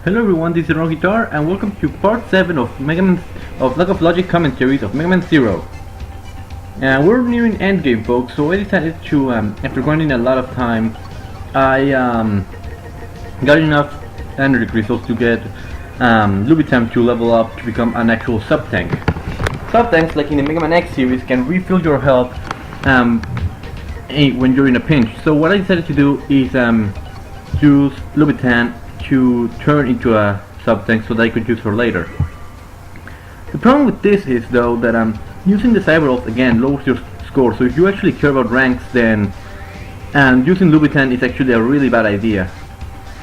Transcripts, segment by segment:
Hello everyone, this is RunnerGuitar and welcome to part 7 of Megaman Lack of Logic commentaries of Megaman 0. We're nearing endgame folks, so I decided to, after grinding a lot of time, I got enough energy crystals to get Lubitam to level up to become an actual sub-tank. Sub-tanks, like in the Megaman X series, can refill your health when you're in a pinch. So what I decided to do is use Lubitam to turn into a sub-tank so that I could use her later. The problem with this is though that using the Cyber again lowers your score, so if you actually care about ranks, then using Lubitan is actually a really bad idea.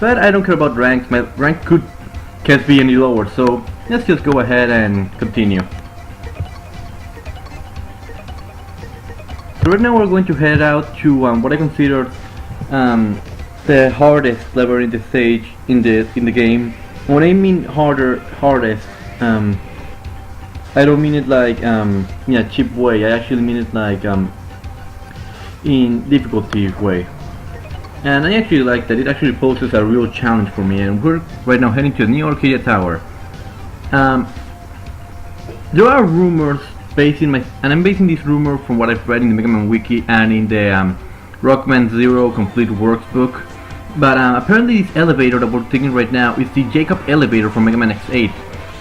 But I don't care about ranks, my rank can't be any lower, so let's just go ahead and continue. So right now we're going to head out to what I consider the hardest level in the stage in the game. When I mean hardest, I don't mean it like in a cheap way. I actually mean it like in difficulty way. And I actually like that it actually poses a real challenge for me. And we're right now heading to the New Arcadia Tower. There are rumors and I'm basing this rumor from what I've read in the Megaman wiki and in the Rockman Zero complete workbook. But apparently this elevator that we're taking right now is the Jacob elevator from Megaman X8.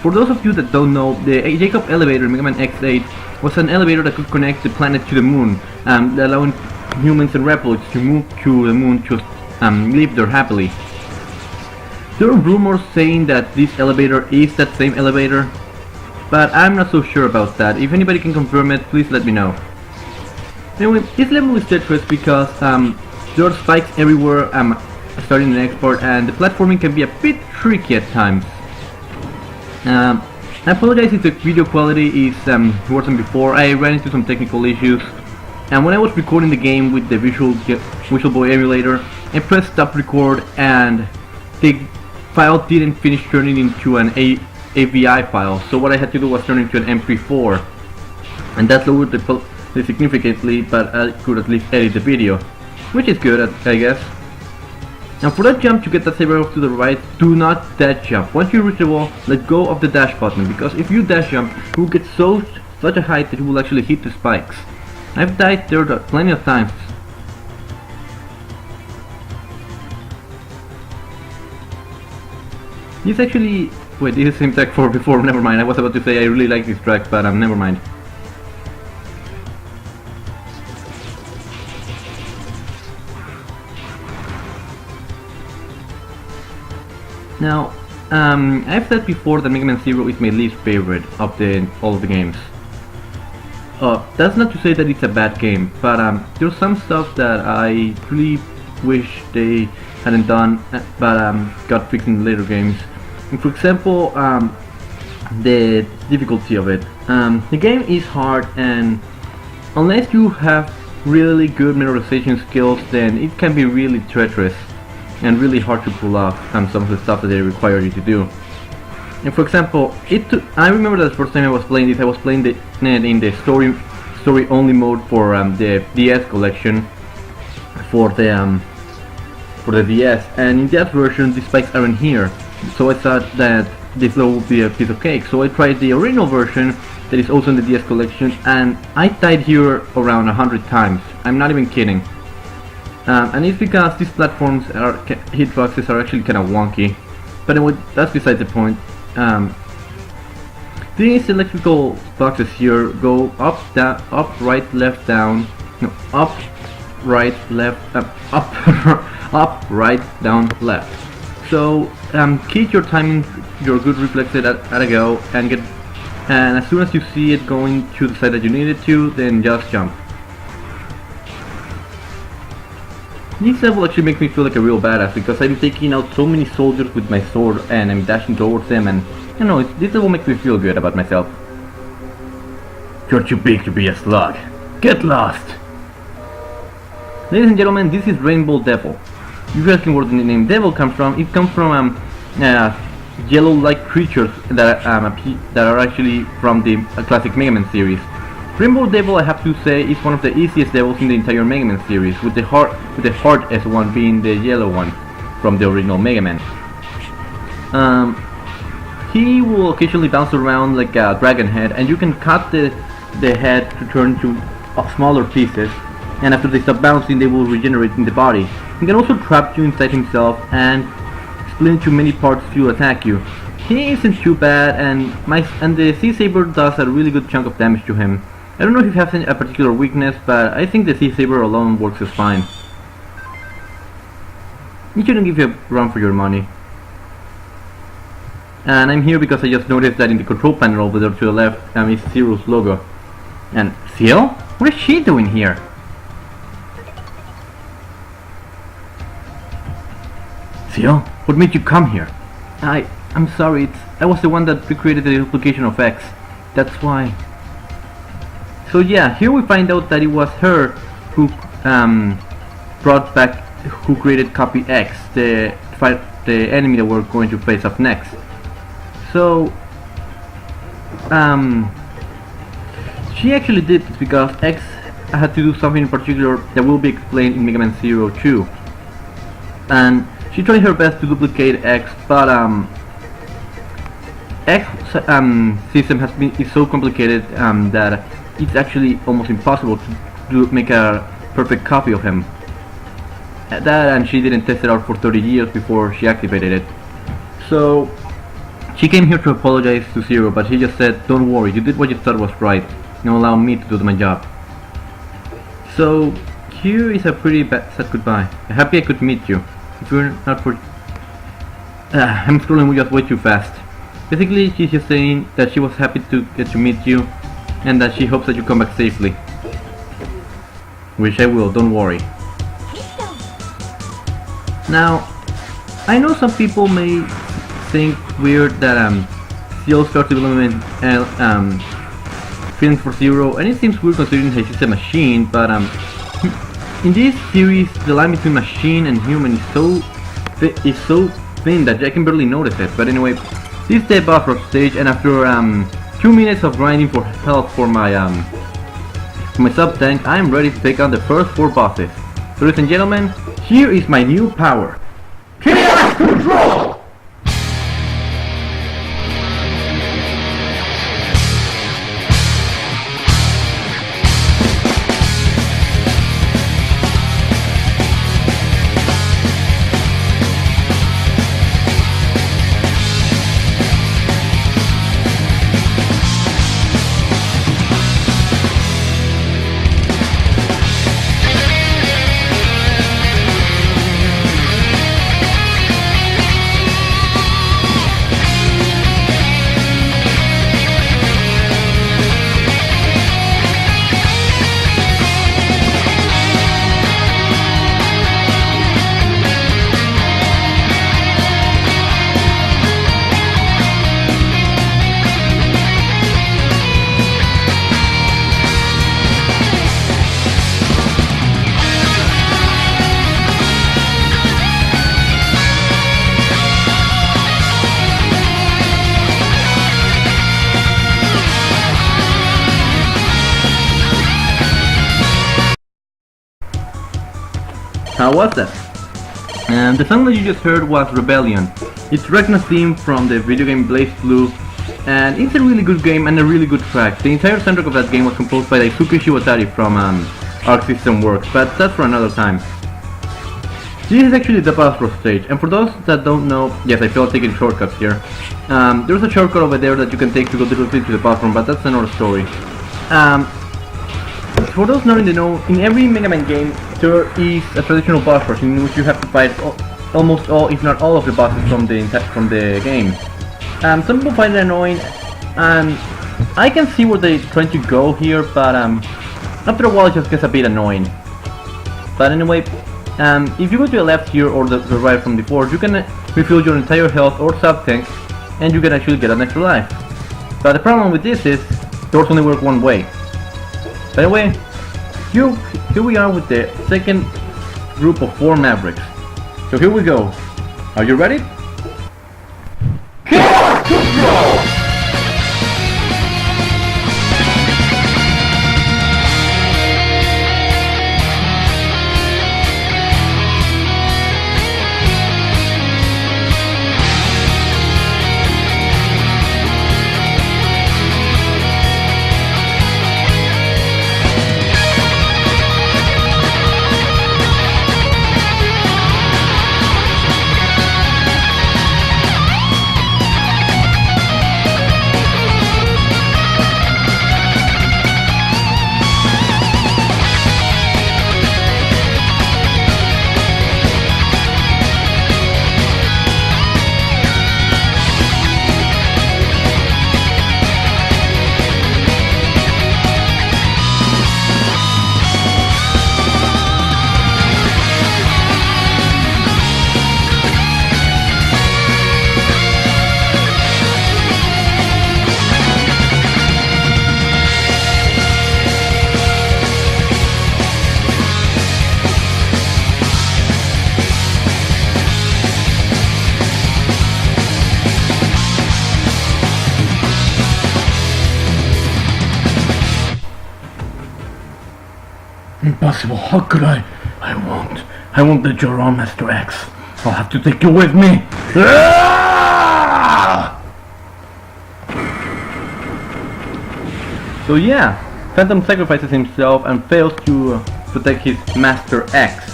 For those of you that don't know, the Jacob elevator in Megaman X8 was an elevator that could connect the planet to the moon, allowing humans and reploids to move to the moon to live there happily. There are rumors saying that this elevator is that same elevator, but I'm not so sure about that. If anybody can confirm it, please let me know. Anyway, this level is treacherous because there are spikes everywhere starting the next part, and the platforming can be a bit tricky at times. I apologize if the video quality is worse than before. I ran into some technical issues, and when I was recording the game with the Visual Boy emulator, I pressed stop record and the file didn't finish turning into an AVI file, so what I had to do was turn it into an MP4, and that lowered the significantly, but I could at least edit the video, which is good, I guess. Now for that jump to get that saber off to the right, do not dash jump. Once you reach the wall, let go of the dash button, because if you dash jump, you will get such a height that you will actually hit the spikes. I've died there plenty of times. This actually... wait, this is the same track for before, never mind. I was about to say I really like this track, but never mind. Now, I've said before that Megaman 0 is my least favorite of all of the games. That's not to say that it's a bad game, but there's some stuff that I really wish they hadn't done, but got fixed in later games. And for example, the difficulty of it. The game is hard, and unless you have really good memorization skills, then it can be really treacherous and really hard to pull off some of the stuff that they require you to do. And for example, I remember that the first time I was playing this, I was playing it in the story only mode for the DS collection for the DS, and in that version the spikes aren't here, so I thought that this level would be a piece of cake. So I tried the original version that is also in the DS collection, and I died here around 100 times. I'm not even kidding. And it's because these platforms hitboxes are actually kind of wonky, but anyway, that's beside the point. These electrical boxes here go up, down, up, right, left, down, no, up, right, left, up, right, down, left. So keep your timing, your good reflexes at a go, and as soon as you see it going to the side that you need it to, then just jump. This level actually makes me feel like a real badass, because I'm taking out so many soldiers with my sword and I'm dashing towards them, and you know, this level makes me feel good about myself. You're too big to be a slug. Get lost! Ladies and gentlemen, this is Rainbow Devil. If you're asking where the name Devil comes from, it comes from yellow-like creatures that are actually from the classic Megaman series. Rainbow Devil, I have to say, is one of the easiest devils in the entire Megaman series, with the hardest one being the yellow one from the original Megaman. Um, he will occasionally bounce around like a dragon head, and you can cut the head to turn into smaller pieces, and after they stop bouncing they will regenerate in the body. He can also trap you inside himself and split into many parts to attack you. He isn't too bad, and the Sea Saber does a really good chunk of damage to him. I don't know if he has a particular weakness, but I think the Sea Saber alone works just fine. You shouldn't give you a run for your money. And I'm here because I just noticed that in the control panel over there to the left is Zero's logo. And Seal? What is she doing here? Seal, what made you come here? I'm sorry, I was the one that recreated the duplication of X. That's why. So yeah, here we find out that it was her who who created copy X, the enemy that we're going to face up next. So she actually did this because X had to do something in particular that will be explained in Megaman 02. And she tried her best to duplicate X, but X system is so complicated that it's actually almost impossible to make a perfect copy of him. That, and she didn't test it out for 30 years before she activated it. So she came here to apologize to Zero, but he just said, "Don't worry, you did what you thought was right. Now allow me to do my job." So here is a pretty sad goodbye. Happy I could meet you. If you're not for... I'm scrolling just way too fast. Basically, she's just saying that she was happy to get to meet you, and that she hopes that you come back safely. Which I will, don't worry. Now, I know some people may think weird that Seal starts developing feelings for Zero, and it seems weird considering that she's a machine, but in this series the line between machine and human is so thin that I can barely notice it. But anyway, this is the boss rush stage, and after 2 minutes of grinding for health for my sub tank, I am ready to take on the first 4 bosses. So ladies and gentlemen, here is my new power. Chaos Control! How was that? And the song that you just heard was Rebellion. It's Regna's theme from the video game Blaze Blue, and it's a really good game and a really good track. The entire soundtrack of that game was composed by Daisuke Shiwatari from Arc System Works, but that's for another time. This is actually the boss rush stage, and for those that don't know, yes, I feel taking shortcuts here. There's a shortcut over there that you can take to go directly to the boss room, but that's another story. For those not in the know, in every Mega Man game there is a traditional boss rush in which you have to fight almost all, if not all, of the bosses from the game. Some people find it annoying, and I can see where they're trying to go here, but after a while it just gets a bit annoying. But anyway, if you go to the left here or the right from before, you can refill your entire health or sub tank, and you can actually get an extra life. But the problem with this is doors only work one way. By the way, here we are with the second group of 4 Mavericks. So here we go. Are you ready? Chaos Control! impossible. How could I? I won't. I won't let you run, Master X. I'll have to take you with me. So yeah, Phantom sacrifices himself and fails to protect his Master X.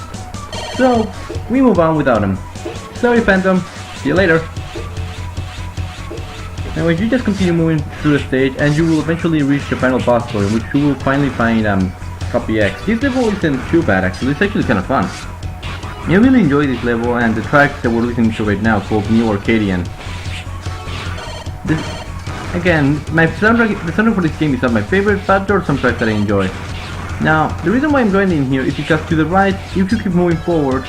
So we move on without him. Sorry, Phantom. See you later. Now you just continue moving through the stage and you will eventually reach the final boss door, in which you will finally find Copy X. This level isn't too bad actually, it's actually kind of fun. I really enjoy this level and the tracks that we're listening to right now called New Arcadian. Again, the soundtrack for this game is not my favorite, but there are some tracks that I enjoy. Now, the reason why I'm joining here is because to the right, if you keep moving forward,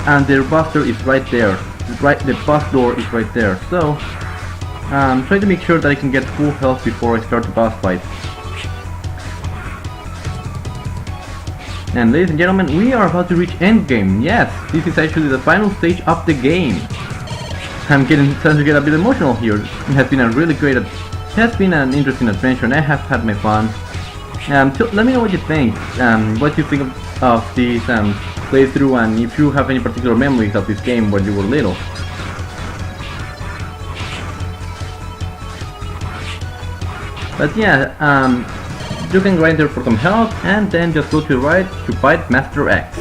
and the boss door is right there. The boss door is right there. So, try to make sure that I can get full health before I start the boss fight. And ladies and gentlemen, we are about to reach endgame. Yes, this is actually the final stage of the game. I'm starting to get a bit emotional here. It has been an interesting adventure, and I have had my fun. So let me know what you think. What you think of this playthrough, and if you have any particular memories of this game when you were little. But yeah, you can grind there for some health, and then just go to the right to fight Master X.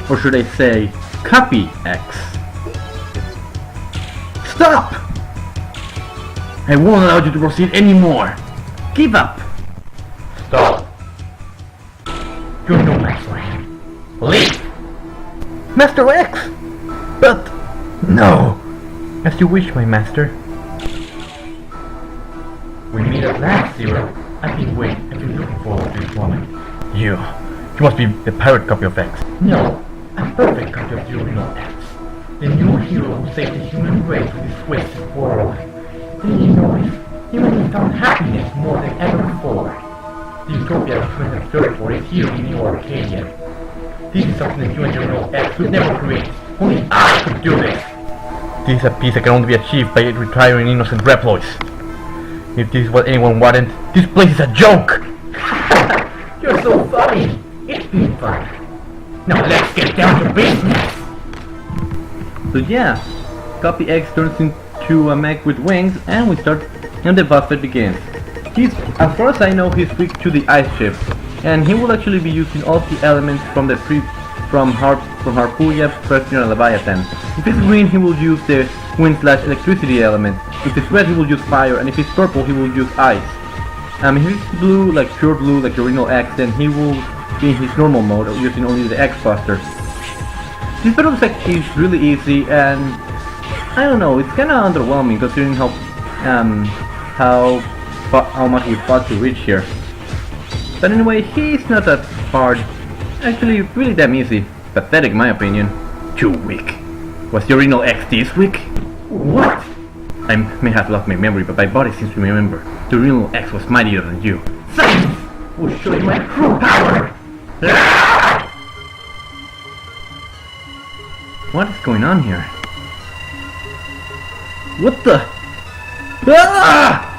Or should I say, Copy X. Stop! I won't allow you to proceed anymore. Give up. Stop. You're no match for him. Leave! Master X! But... no. As you wish, my master. We meet at last, Zero. I've been looking forward to this moment. You must be the pirate copy of X. No, a perfect copy of the original X. The new hero who saved the human race with his twisted world. Did you notice? He only found happiness more than ever before. The utopia I was trying to search for is here in New Arcadia. This is something that you and your original X could never create. Only I could do this. This is a peace that can only be achieved by retiring innocent reploids. If this is what anyone wanted, this place is a joke! You're so funny! It's been fun. Now let's get down to business! So yeah, Copy X turns into a mech with wings, and the boss fight begins. As far as I know, he's weak to the ice ship, and he will actually be using all the elements from Harpooja, Preston, and Leviathan. If it's green, he will use the wind/electricity element. If it's red, he will use fire, and if it's purple, he will use ice. If it's blue, like pure blue, like the original X, then he will be in his normal mode, using only the X Buster. This battle effect is really easy, and I don't know, it's kinda underwhelming considering how much we fought to reach here. But anyway, he's not that hard. Actually, really damn easy. Pathetic in my opinion. Too weak. Was the original X this weak? What? I may have lost my memory, but my body seems to remember. The original X was mightier than you. Science will show you my true power! What is going on here? What the? Ah!